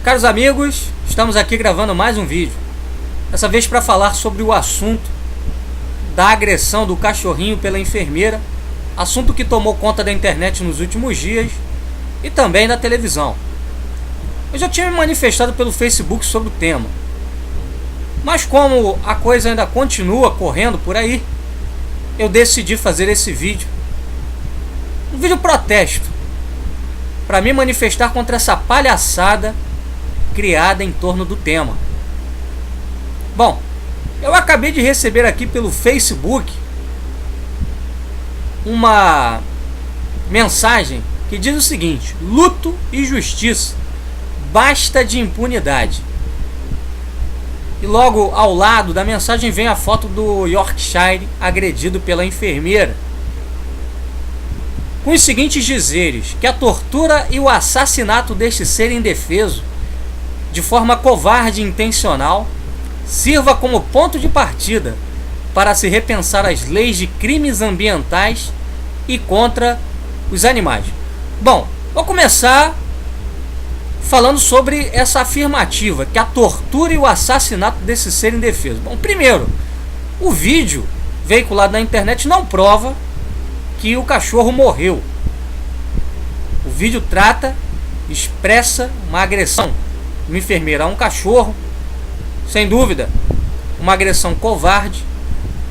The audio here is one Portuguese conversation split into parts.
Caros amigos, estamos aqui gravando mais um vídeo. Dessa vez para falar sobre o assunto da agressão do cachorrinho pela enfermeira, assunto que tomou conta da internet nos últimos dias e também da televisão. Eu já tinha me manifestado pelo Facebook sobre o tema, mas como a coisa ainda continua correndo por aí, eu decidi fazer esse vídeo. Um vídeo protesto, para me manifestar contra essa palhaçada criada em torno do tema. Bom, eu acabei de receber aqui pelo Facebook uma mensagem que diz o seguinte: luto e justiça, basta de impunidade. E logo ao lado da mensagem vem a foto do Yorkshire agredido pela enfermeira, com os seguintes dizeres: que a tortura e o assassinato deste ser indefeso, de forma covarde e intencional, sirva como ponto de partida para se repensar as leis de crimes ambientais e contra os animais. Bom, vou começar falando sobre essa afirmativa, que a tortura e o assassinato desse ser indefeso. Bom, primeiro, o vídeo veiculado na internet não prova que o cachorro morreu. O vídeo expressa uma agressão de uma enfermeira a um cachorro, sem dúvida, uma agressão covarde,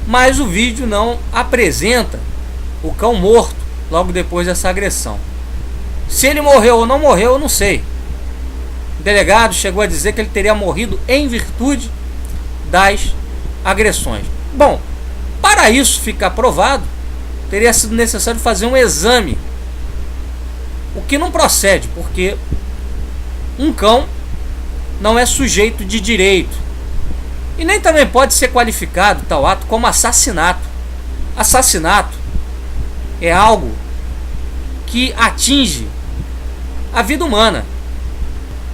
mas o vídeo não apresenta o cão morto logo depois dessa agressão. Se ele morreu ou não morreu, eu não sei. O delegado chegou a dizer que ele teria morrido em virtude das agressões. Bom, para isso ficar provado, teria sido necessário fazer um exame, o que não procede, porque um cão não é sujeito de direito e nem também pode ser qualificado tal ato como assassinato. Assassinato é algo que atinge a vida humana.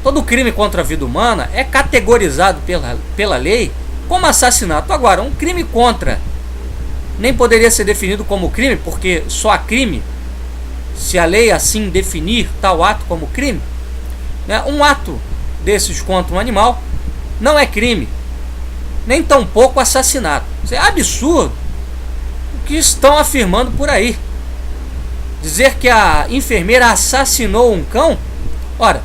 Todo crime contra a vida humana é categorizado pela lei como assassinato. Agora, um crime contra nem poderia ser definido como crime, porque só há crime se a lei assim definir tal ato como crime, né? Um ato desses contra um animal não é crime, nem tampouco assassinato. Isso é absurdo o que estão afirmando por aí. Dizer que a enfermeira assassinou um cão, ora,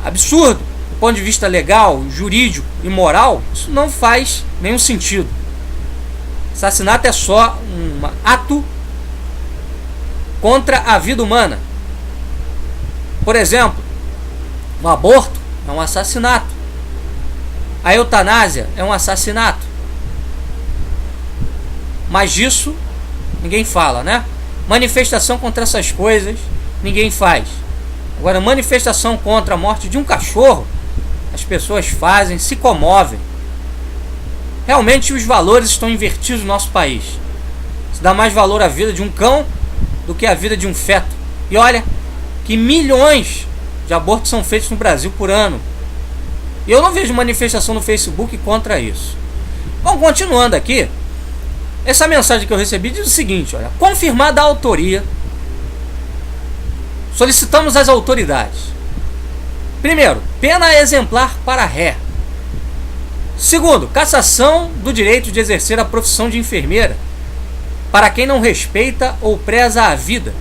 absurdo do ponto de vista legal, jurídico e moral. Isso não faz nenhum sentido. Assassinato é só um ato contra a vida humana. Por exemplo, o aborto é um assassinato. A eutanásia é um assassinato. Mas disso ninguém fala, né? Manifestação contra essas coisas ninguém faz. Agora, manifestação contra a morte de um cachorro, as pessoas fazem, se comovem. Realmente os valores estão invertidos no nosso país. Se dá mais valor à vida de um cão do que à vida de um feto. E olha que milhões de abortos são feitos no Brasil por ano. E eu não vejo manifestação no Facebook contra isso. Bom, continuando aqui, essa mensagem que eu recebi diz o seguinte: olha, confirmada a autoria, solicitamos às autoridades: primeiro, pena exemplar para ré. Segundo, cassação do direito de exercer a profissão de enfermeira para quem não respeita ou preza a vida.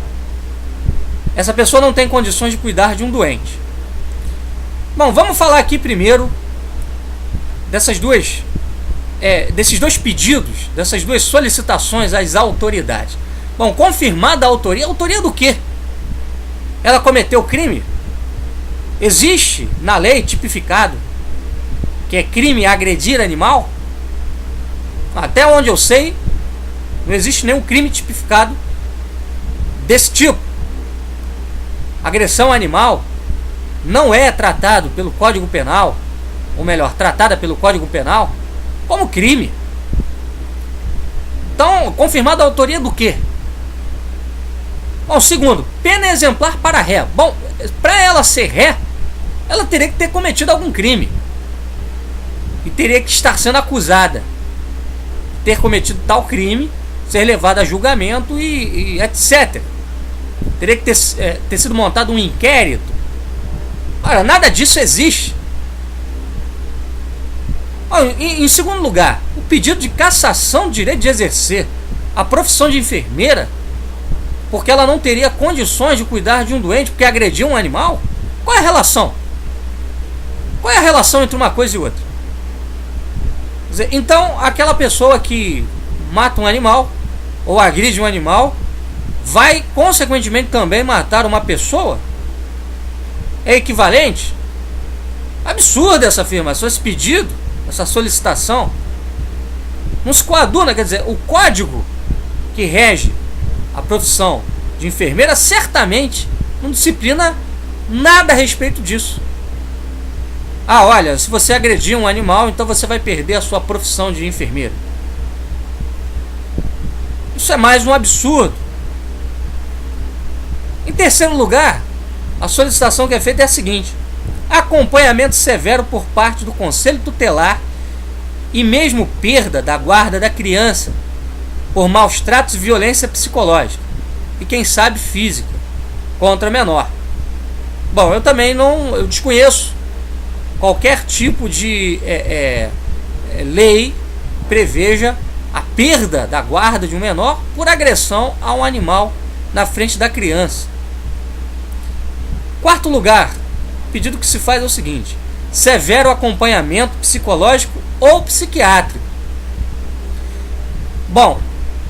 Essa pessoa não tem condições de cuidar de um doente. Bom, vamos falar aqui primeiro desses dois pedidos, dessas duas solicitações às autoridades. Bom, confirmada a autoria. Autoria do quê? Ela cometeu crime? Existe na lei tipificado que é crime agredir animal? Até onde eu sei, não existe nenhum crime tipificado desse tipo. Agressão animal não é tratado pelo Código Penal, ou melhor, tratada pelo Código Penal como crime. Então, confirmada a autoria do quê? Bom, segundo, pena exemplar para ré. Bom, para ela ser ré, ela teria que ter cometido algum crime e teria que estar sendo acusada de ter cometido tal crime, ser levada a julgamento e etc. Teria que ter sido montado um inquérito. Ora, nada disso existe. Em segundo lugar, o pedido de cassação do direito de exercer a profissão de enfermeira, porque ela não teria condições de cuidar de um doente porque agrediu um animal. Qual é a relação? Qual é a relação entre uma coisa e outra? Quer dizer, então, aquela pessoa que mata um animal ou agride um animal vai, consequentemente, também matar uma pessoa? É equivalente? Absurda essa afirmação, esse pedido, essa solicitação. Não se coaduna, quer dizer, o código que rege a profissão de enfermeira certamente não disciplina nada a respeito disso. Ah, olha, se você agredir um animal, então você vai perder a sua profissão de enfermeira. Isso é mais um absurdo. Em terceiro lugar, a solicitação que é feita é a seguinte: acompanhamento severo por parte do Conselho Tutelar e mesmo perda da guarda da criança por maus tratos e violência psicológica e, quem sabe, física contra menor. Bom, eu também eu desconheço qualquer tipo de lei preveja a perda da guarda de um menor por agressão a um animal na frente da criança. Quarto lugar, o pedido que se faz é o seguinte: severo acompanhamento psicológico ou psiquiátrico. Bom,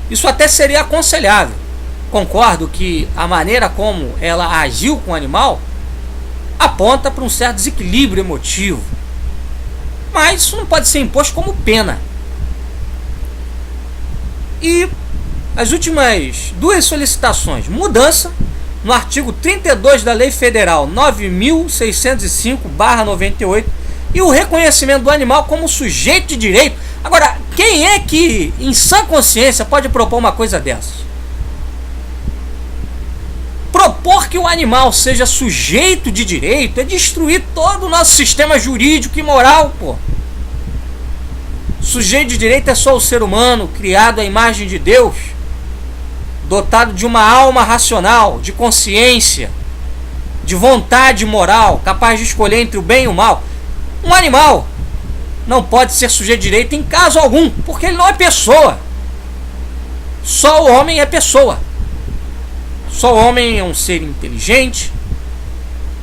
isso até seria aconselhável. Concordo que a maneira como ela agiu com o animal aponta para um certo desequilíbrio emotivo, mas isso não pode ser imposto como pena. E as últimas duas solicitações: mudança no artigo 32 da Lei Federal 9.605/98 e o reconhecimento do animal como sujeito de direito. Agora, quem é que em sã consciência pode propor uma coisa dessas? Propor que o animal seja sujeito de direito é destruir todo o nosso sistema jurídico e moral, pô. Sujeito de direito é só o ser humano, criado à imagem de Deus, dotado de uma alma racional, de consciência, de vontade moral, capaz de escolher entre o bem e o mal. Um animal não pode ser sujeito de direito em caso algum, porque ele não é pessoa. Só o homem é pessoa. Só o homem é um ser inteligente,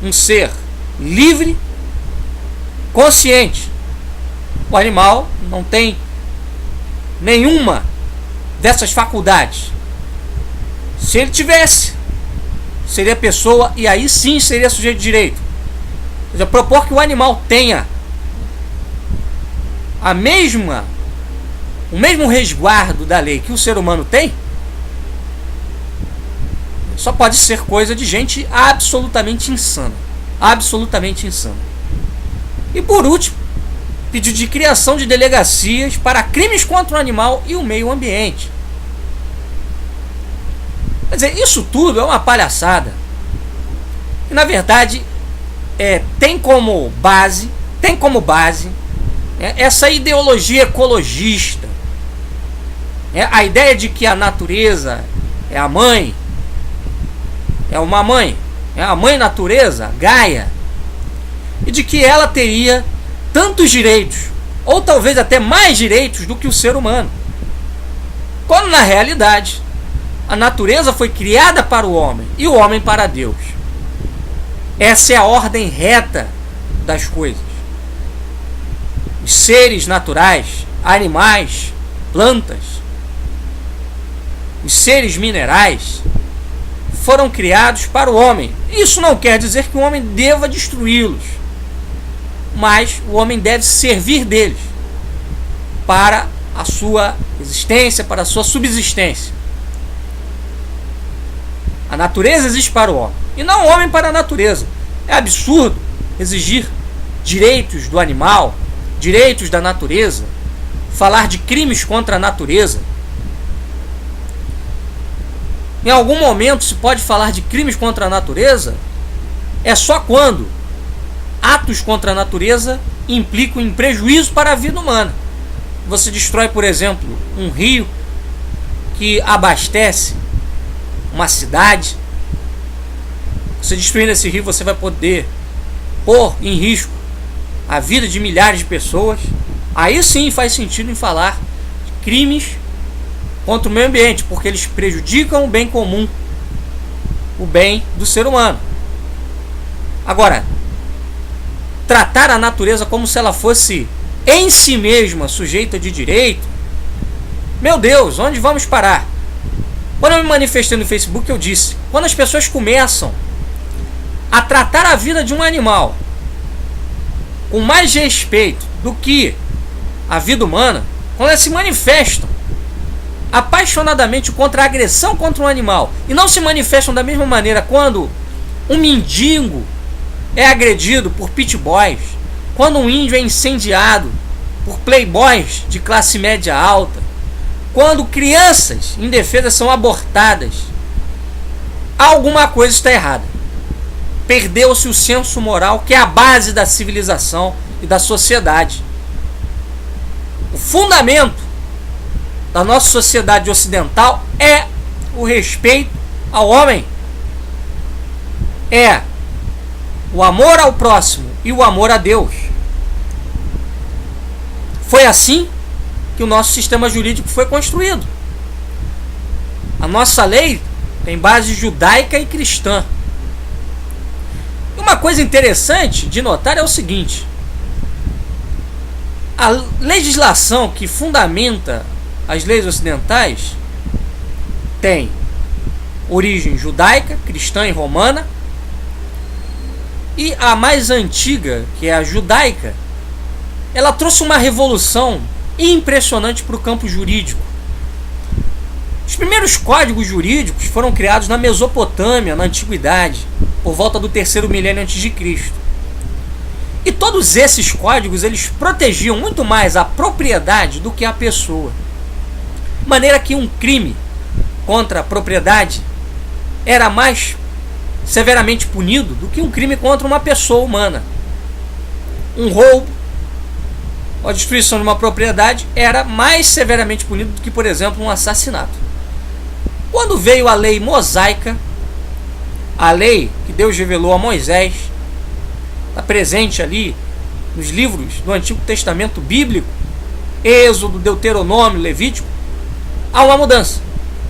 um ser livre, consciente. O animal não tem nenhuma dessas faculdades. Se ele tivesse, seria pessoa e aí sim seria sujeito de direito. Ou seja, propor que o animal tenha o mesmo resguardo da lei que o ser humano tem, só pode ser coisa de gente absolutamente insana. Absolutamente insana. E por último, pedido de criação de delegacias para crimes contra o animal e o meio ambiente. Quer dizer, isso tudo é uma palhaçada. E na verdade tem como base essa ideologia ecologista. A ideia de que a natureza é a mãe, é uma mãe, é a mãe natureza, Gaia, e de que ela teria tantos direitos, ou talvez até mais direitos do que o ser humano, quando na realidade a natureza foi criada para o homem e o homem para Deus. Essa é a ordem reta das coisas. Os seres naturais, animais, plantas, os seres minerais foram criados para o homem. Isso não quer dizer que o homem deva destruí-los, mas o homem deve servir deles para a sua existência, para a sua subsistência. A natureza existe para o homem e não o homem para a natureza. É absurdo exigir direitos do animal, direitos da natureza, falar de crimes contra a natureza. Em algum momento se pode falar de crimes contra a natureza é só quando atos contra a natureza implicam em prejuízo para a vida humana. Você destrói, por exemplo, um rio que abastece uma cidade. Você destruindo esse rio, você vai poder pôr em risco a vida de milhares de pessoas, aí sim faz sentido em falar de crimes contra o meio ambiente, porque eles prejudicam o bem comum, o bem do ser humano. Agora, tratar a natureza como se ela fosse em si mesma sujeita de direito, meu Deus, onde vamos parar? Quando eu me manifestei no Facebook, eu disse, quando as pessoas começam a tratar a vida de um animal com mais respeito do que a vida humana, quando elas se manifestam apaixonadamente contra a agressão contra um animal e não se manifestam da mesma maneira quando um mendigo é agredido por pit boys, quando um índio é incendiado por playboys de classe média alta, quando crianças indefesas são abortadas, alguma coisa está errada. Perdeu-se o senso moral, que é a base da civilização e da sociedade. O fundamento da nossa sociedade ocidental é o respeito ao homem, é o amor ao próximo e o amor a Deus. Foi assim que o nosso sistema jurídico foi construído. A nossa lei tem base judaica e cristã. Uma coisa interessante de notar é o seguinte: a legislação que fundamenta as leis ocidentais tem origem judaica, cristã e romana, e a mais antiga, que é a judaica, ela trouxe uma revolução impressionante para o campo jurídico. Os primeiros códigos jurídicos foram criados na Mesopotâmia, na Antiguidade, por volta do 3º milênio a.C. E todos esses códigos, eles protegiam muito mais a propriedade do que a pessoa. De maneira que um crime contra a propriedade era mais severamente punido do que um crime contra uma pessoa humana. Um roubo, a destruição de uma propriedade era mais severamente punido do que, por exemplo, um assassinato. Quando veio a lei mosaica, a lei que Deus revelou a Moisés, está presente ali nos livros do Antigo Testamento bíblico, Êxodo, Deuteronômio, Levítico, há uma mudança.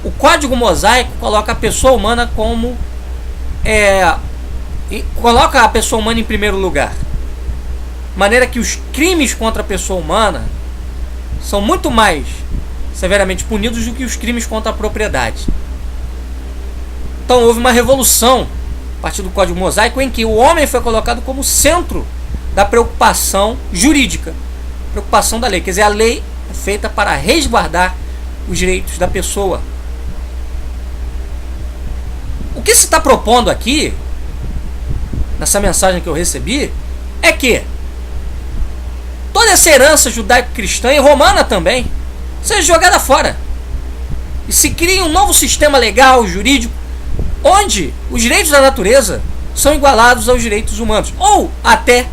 O Código Mosaico coloca a pessoa humana como coloca a pessoa humana em primeiro lugar. De maneira que os crimes contra a pessoa humana são muito mais severamente punidos do que os crimes contra a propriedade. Então houve uma revolução a partir do Código Mosaico em que o homem foi colocado como centro da preocupação jurídica, preocupação da lei. Quer dizer, a lei é feita para resguardar os direitos da pessoa. O que se está propondo aqui, nessa mensagem que eu recebi, é que toda essa herança judaico-cristã e romana também seja jogada fora e se crie um novo sistema legal, jurídico, onde os direitos da natureza são igualados aos direitos humanos, ou até,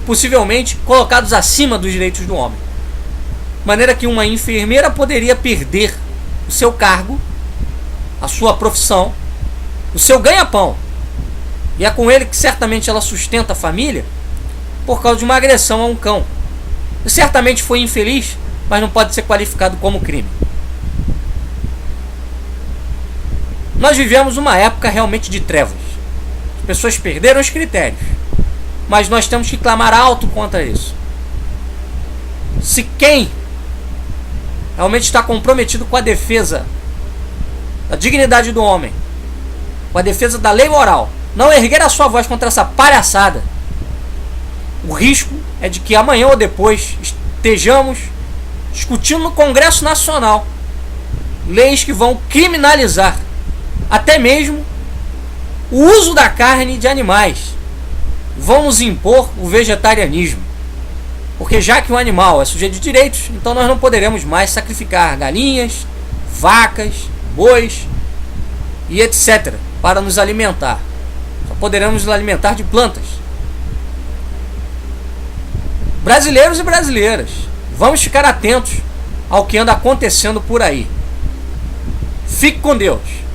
possivelmente, colocados acima dos direitos do homem. De maneira que uma enfermeira poderia perder o seu cargo, a sua profissão, o seu ganha-pão, e é com ele que certamente ela sustenta a família, por causa de uma agressão a um cão. E certamente foi infeliz, mas não pode ser qualificado como crime. Nós vivemos uma época realmente de trevas. As pessoas perderam os critérios, mas nós temos que clamar alto contra isso. Se quem realmente está comprometido com a defesa da dignidade do homem, com a defesa da lei moral, não erguer a sua voz contra essa palhaçada, o risco é de que amanhã ou depois estejamos discutindo no Congresso Nacional leis que vão criminalizar até mesmo o uso da carne de animais. Vão nos impor o vegetarianismo, porque já que o animal é sujeito de direitos, então nós não poderemos mais sacrificar galinhas, vacas, bois e etc. para nos alimentar. Só poderemos nos alimentar de plantas. Brasileiros e brasileiras, vamos ficar atentos ao que anda acontecendo por aí. Fique com Deus.